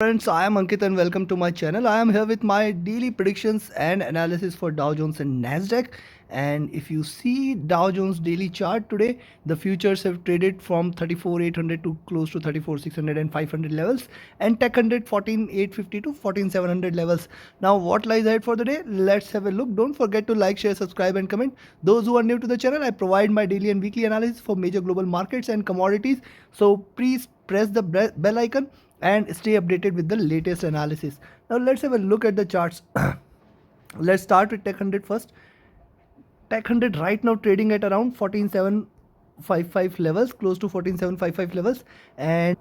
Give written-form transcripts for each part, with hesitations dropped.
Friends, I am Ankit and welcome to my channel. I am here with my daily predictions and analysis for Dow Jones and Nasdaq. And if you see Dow Jones daily chart today, the futures have traded from 34,800 to close to 34,600 and 500 levels, and Tech 100 14,850 to 14,700 levels. Now, what lies ahead for the day? Let's have a look. Don't forget to like, share, subscribe, and comment. Those who are new to the channel, I provide my daily and weekly analysis for major global markets and commodities. So please press the bell icon and stay updated with the latest analysis. Now let's have a look at the charts. Let's start with Tech 100 first. Tech 100 right now trading at around 14,755 levels, close to 14,755 levels. And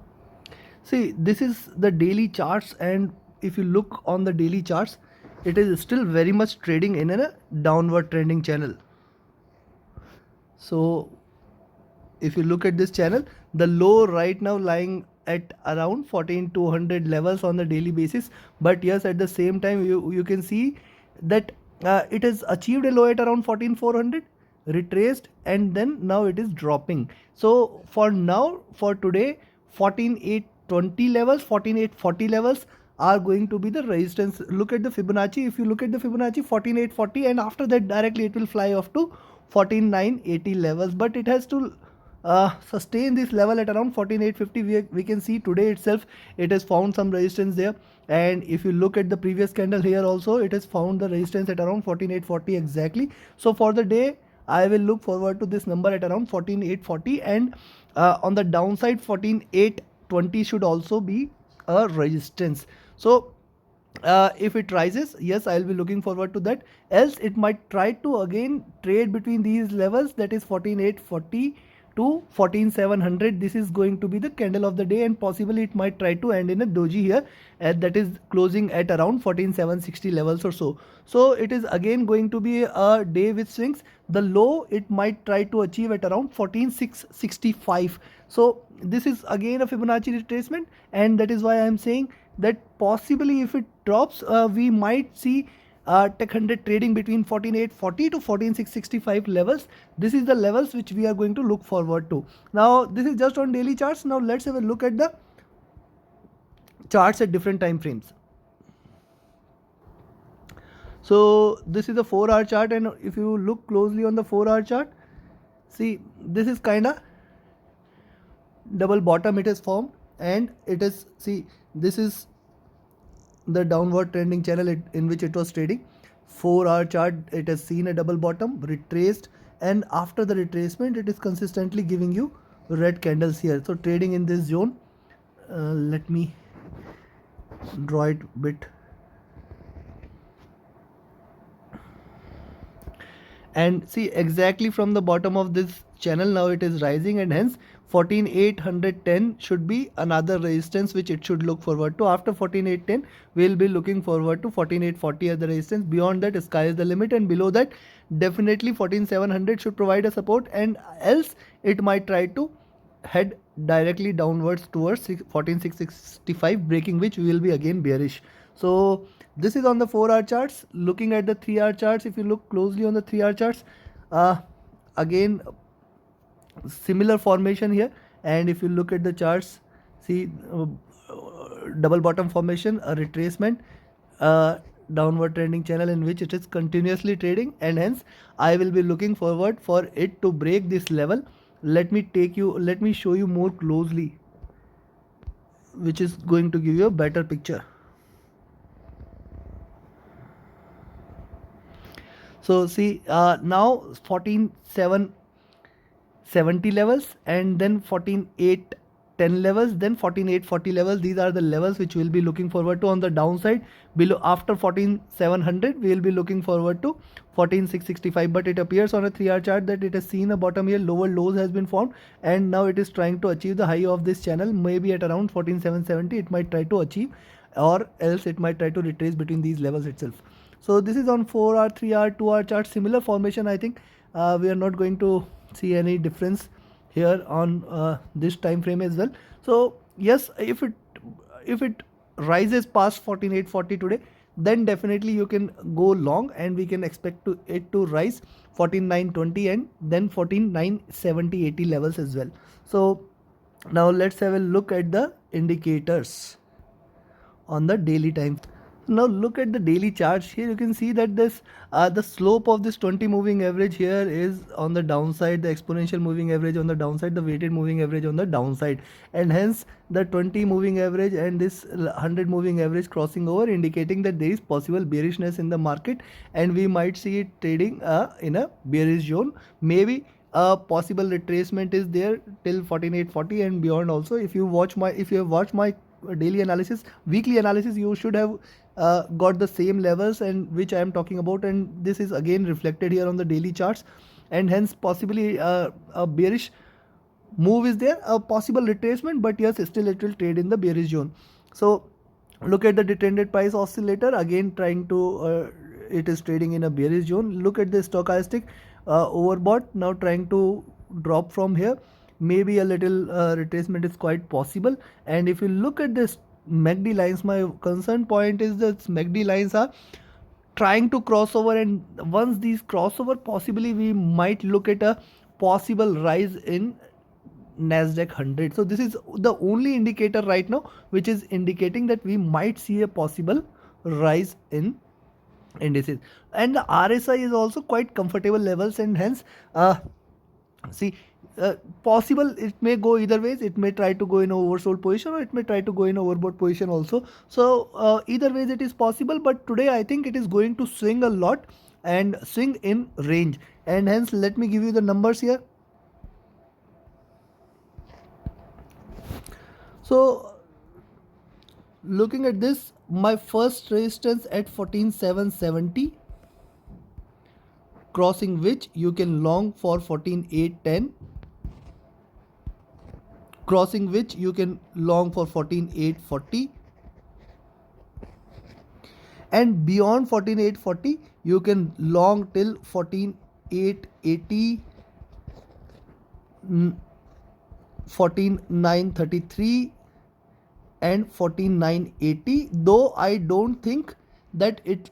see, this is the daily charts, and if you look on the daily charts, it is still very much trading in a downward trending channel. So if you look at this channel, the low right now lying at around 14,200 levels on the daily basis. But yes, at the same time, you can see that it has achieved a low at around 14,400, retraced, and then now it is dropping. So for now, for today, 14,820 levels, 14,840 levels are going to be the resistance. Look at the Fibonacci. If you look at the Fibonacci, 14,840, and after that directly it will fly off to 14,980 levels. But it has to sustain this level at around 14,850. We can see today itself it has found some resistance there, and if you look at the previous candle here also, it has found the resistance at around 14,840 exactly. So for the day, I will look forward to this number at around 14,840, and on the downside 14,820 should also be a resistance. So if it rises, yes, I'll be looking forward to that. Else it might try to again trade between these levels, that is 14,840 to 14,700. This is going to be the candle of the day, and possibly it might try to end in a doji here, that is closing at around 14,760 levels or so. So it is again going to be a day with swings. The low it might try to achieve at around 14,665. So this is again a Fibonacci retracement, and that is why I am saying that possibly if it drops, we might see Tech 100 trading between 14,840 to 14,665 levels. This is the levels which we are going to look forward to. Now this is just on daily charts. Now let's have a look at the charts at different time frames. So this is a 4-hour chart, and if you look closely on the 4-hour chart, see, this is kind of double bottom it has formed, and it is, see, this is the downward trending channel in which it was trading. 4-hour chart, it has seen a double bottom, retraced, and after the retracement it is consistently giving you red candles here. So trading in this zone, let me draw it a bit, and see exactly from the bottom of this channel now it is rising, and hence 14,810 should be another resistance which it should look forward to. After 14,810 we will be looking forward to 14,840 as the resistance. Beyond that, sky is the limit, and below that definitely 14,700 should provide a support, and else it might try to head directly downwards towards 14,665, breaking which we will be again bearish. So this is on the 4-hour charts. Looking at the 3-hour charts, if you look closely on the 3-hour charts, again similar formation here, and if you look at the charts, see, double bottom formation, a retracement, downward trending channel in which it is continuously trading, and hence I will be looking forward for it to break this level. Let me show you more closely, which is going to give you a better picture. So see, now 14,770 levels, and then 14,810 levels, then 14,840 levels. These are the levels which we'll be looking forward to on the downside. Below, after 14,700 we will be looking forward to 14,665. But it appears on a 3-hour chart that it has seen a bottom here, lower lows has been formed, and now it is trying to achieve the high of this channel, maybe at around 14,770 it might try to achieve, or else it might try to retrace between these levels itself. So this is on 4-hour, 3-hour, 2-hour chart, similar formation. I think we are not going to see any difference here on this time frame as well. So yes, if it rises past 14,840 today, then definitely you can go long, and we can expect it to rise 14,920 and then 14,970, 80 levels as well. So now let's have a look at the indicators. on the daily time. Now look at the daily charts. Here you can see that this the slope of this 20 moving average here is on the downside, the exponential moving average on the downside, the weighted moving average on the downside, and hence the 20 moving average and this 100 moving average crossing over, indicating that there is possible bearishness in the market, and we might see it trading in a bearish zone. Maybe a possible retracement is there till 14,840 and beyond also. If you have watched my daily analysis, weekly analysis, you should have got the same levels and which I am talking about, and this is again reflected here on the daily charts, and hence possibly a bearish move is there, a possible retracement, but yes, still it will trade in the bearish zone. So look at the detrended price oscillator, again trying to it is trading in a bearish zone. Look at the stochastic overbought, now trying to drop from here. Maybe a little retracement is quite possible. And if you look at this MACD lines, my concern point is that MACD lines are trying to cross over, and once these crossover, possibly we might look at a possible rise in Nasdaq 100. So this is the only indicator right now which is indicating that we might see a possible rise in indices, and the RSI is also quite comfortable levels, and hence see possible it may go either ways. It may try to go in oversold position, or it may try to go in overbought position also. So either ways it is possible, but today I think it is going to swing a lot and swing in range, and hence let me give you the numbers here. So looking at this, my first resistance at 14,770, crossing which you can long for 14,810, crossing which you can long for 14,840, and beyond 14,840 you can long till 14,880, 14,933 and 14,980. Though I don't think that it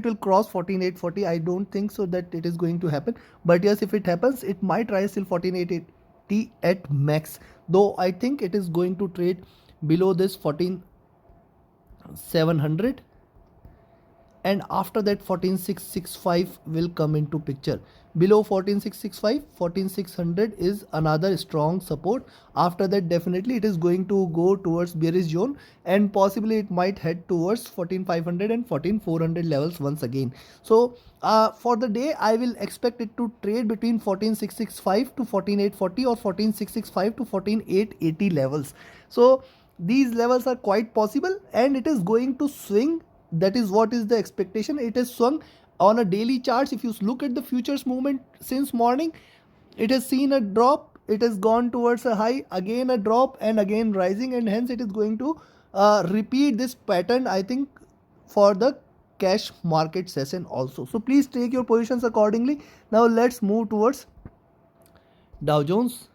will cross 14,840. I don't think so that it is going to happen, but yes, if it happens, it might rise till 14,880 at max, though I think it is going to trade below this 14,700, and after that 14,665 will come into picture. Below 14,665, 14,600 is another strong support. After that, definitely it is going to go towards bearish zone, and possibly it might head towards 14,500 and 14,400 levels once again. So for the day, I will expect it to trade between 14,665 to 14,840 or 14,665 to 14,880 levels. So these levels are quite possible, and it is going to swing. That is what is the expectation. It has swung on a daily charts. If you look at the futures movement since morning, it has seen a drop, it has gone towards a high, again a drop, and again rising, and hence it is going to repeat this pattern, I think, for the cash market session also. So please take your positions accordingly. Now let's move towards Dow Jones.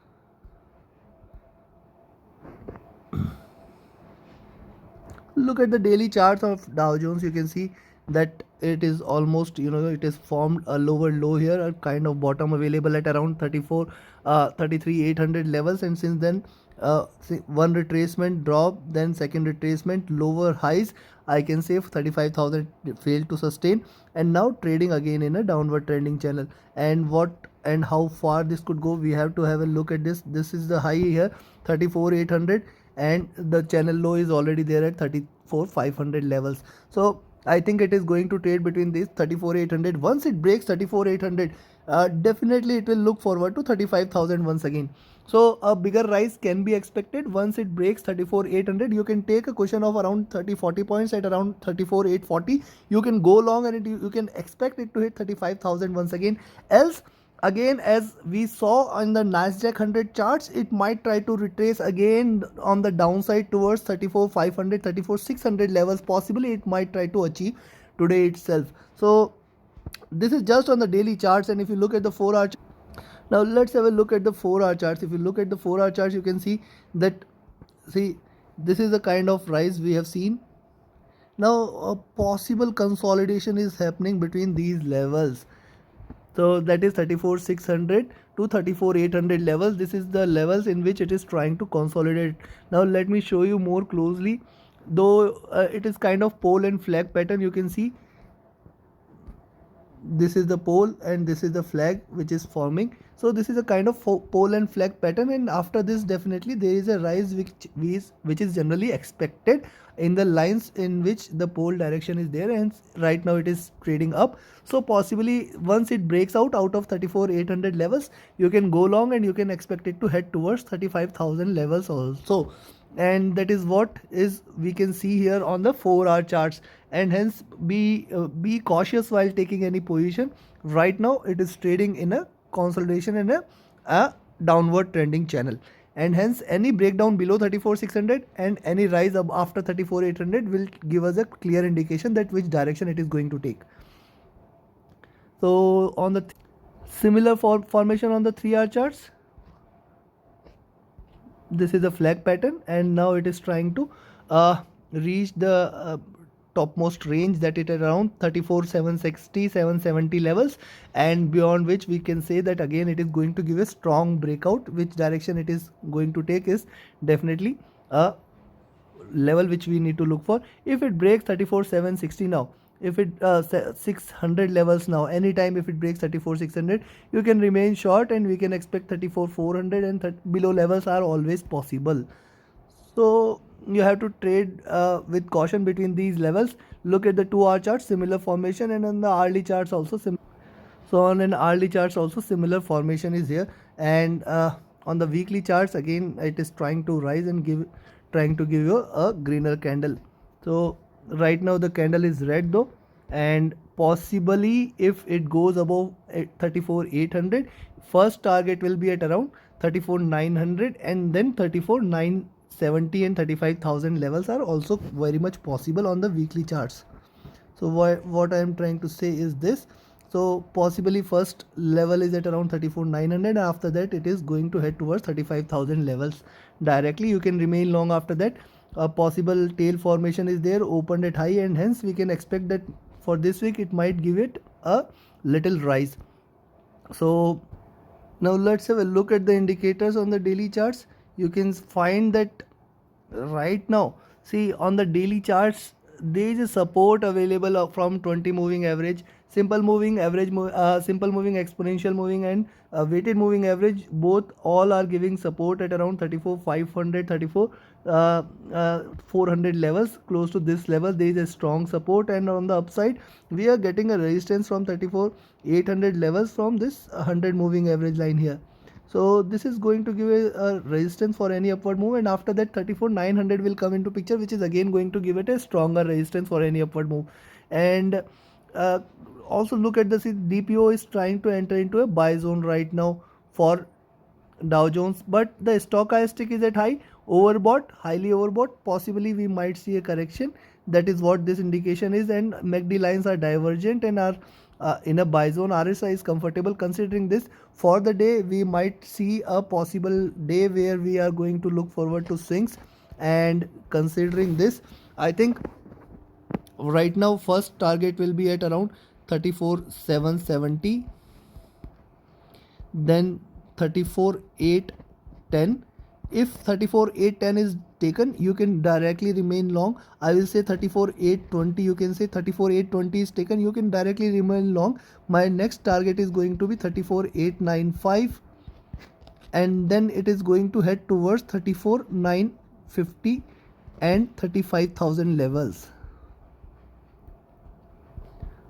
Look at the daily charts of Dow Jones. You can see that it is almost, it is formed a lower low here, a kind of bottom available at around 33,800 levels, and since then one retracement drop, then second retracement, lower highs, I can say 35,000 failed to sustain, and now trading again in a downward trending channel. And what and how far this could go, we have to have a look at this. This is the high here, 34,800, and the channel low is already there at 34,500 levels. So I think it is going to trade between these 34,800. Once it breaks 34,800, definitely it will look forward to 35,000 once again. So a bigger rise can be expected once it breaks 34,800. You can take a cushion of around 30-40 points at around 34,840. You can go long, and you can expect it to hit 35,000 once again. Else, again, as we saw on the Nasdaq 100 charts, it might try to retrace again on the downside towards 34,500, 34,600 levels. Possibly it might try to achieve today itself. So this is just on the daily charts, and if you look at the 4-hour now let's have a look at the 4-hour charts. If you look at the 4-hour charts, you can see that, this is the kind of rise we have seen. Now a possible consolidation is happening between these levels. So that is 34,600 to 34,800 levels. This is the levels in which it is trying to consolidate. Now let me show you more closely though it is kind of pole and flag pattern. You can see this is the pole and this is the flag which is forming. So this is a kind of pole and flag pattern, and after this definitely there is a rise which is generally expected in the lines in which the pole direction is there, and right now it is trading up. So possibly once it breaks out of 34,800 levels, you can go long and you can expect it to head towards 35,000 levels also. And that is what is we can see here on the 4-hour charts, and hence be cautious while taking any position. Right now it is trading in a consolidation in a downward trending channel, and hence any breakdown below 34,600 and any rise up after 34,800 will give us a clear indication that which direction it is going to take. So on the similar formation on the 3-hour charts, this is a flag pattern, and now it is trying to reach the topmost range, that it around 34,760 770 levels, and beyond which we can say that again it is going to give a strong breakout. Which direction it is going to take is definitely a level which we need to look for. If it breaks 34,760 now, if it 600 levels now, anytime if it breaks 34,600, you can remain short, and we can expect 34,400 and below levels are always possible. So you have to trade with caution between these levels. Look at the 2-hour chart, similar formation, and on the hourly charts also so on an hourly charts also similar formation is here, and on the weekly charts again it is trying to rise and trying to give you a greener candle. So right now the candle is red though, and possibly if it goes above 34,800, first target will be at around 34,900, and then 34,970 and 35,000 levels are also very much possible on the weekly charts. So what I am trying to say is this. So possibly first level is at around 34,900, and after that it is going to head towards 35,000 levels directly. You can remain long after that. A possible tail formation is there, opened at high, and hence we can expect that for this week it might give it a little rise. So now let's have a look at the indicators on the daily charts. You can find that right now, see on the daily charts there is a support available from 20 moving average, simple moving average, simple moving, exponential moving, and weighted moving average. Both all are giving support at around 34,500 400 levels. Close to this level there is a strong support, and on the upside we are getting a resistance from 34,800 levels from this 100 moving average line here. So this is going to give a resistance for any upward move, and after that 34,900 will come into picture, which is again going to give it a stronger resistance for any upward move. And also look at the DPO is trying to enter into a buy zone right now for Dow Jones, but the stochastic is at high, overbought, highly overbought. Possibly we might see a correction. That is what this indication is, and MACD lines are divergent and are in a buy zone. RSI is comfortable. Considering this, for the day we might see a possible day where we are going to look forward to swings, and considering this, I think right now first target will be at around 34,770, then 34,810. If 34,810 is taken, you can directly remain long. I will say 34,820. You can say 34,820 is taken, you can directly remain long. My next target is going to be 34,895, and then it is going to head towards 34,950 and 35,000 levels.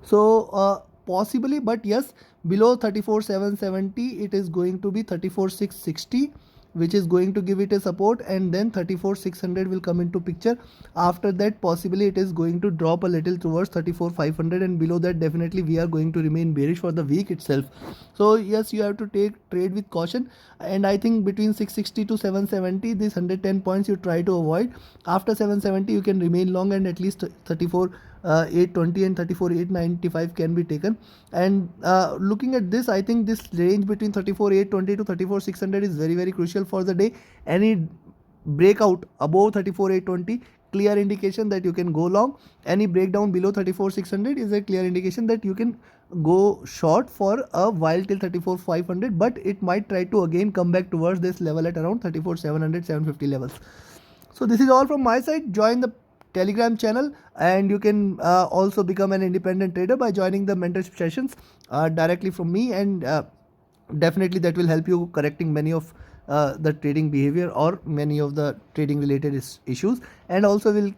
So possibly, but yes, below 34,770 it is going to be 34,660, which is going to give it a support, and then 34,600 will come into picture. After that possibly it is going to drop a little towards 34,500, and below that definitely we are going to remain bearish for the week itself. So yes, you have to trade with caution, and I think between 660 to 770, this 110 points you try to avoid. After 770 you can remain long, and at least 34,820 and 34,895 can be taken. And looking at this, I think this range between 34,820 to 34,600 is very crucial for the day. Any breakout above 34,820, clear indication that you can go long. Any breakdown below 34,600 is a clear indication that you can go short for a while till 34,500, but it might try to again come back towards this level at around 34,700 750 levels. So this is all from my side. Join the Telegram channel, and you can also become an independent trader by joining the mentorship sessions directly from me, and definitely that will help you correcting many of the trading behavior or many of the trading related issues, and also will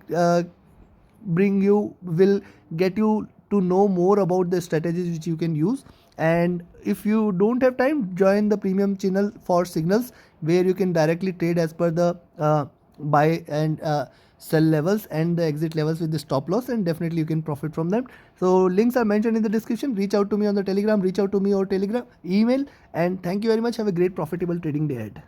get you to know more about the strategies which you can use. And if you don't have time, join the premium channel for signals, where you can directly trade as per the buy and sell levels and the exit levels with the stop loss, and definitely you can profit from them. So links are mentioned in the description. Reach out to me on the Telegram, reach out to me or Telegram email, and thank you very much. Have a great profitable trading day ahead.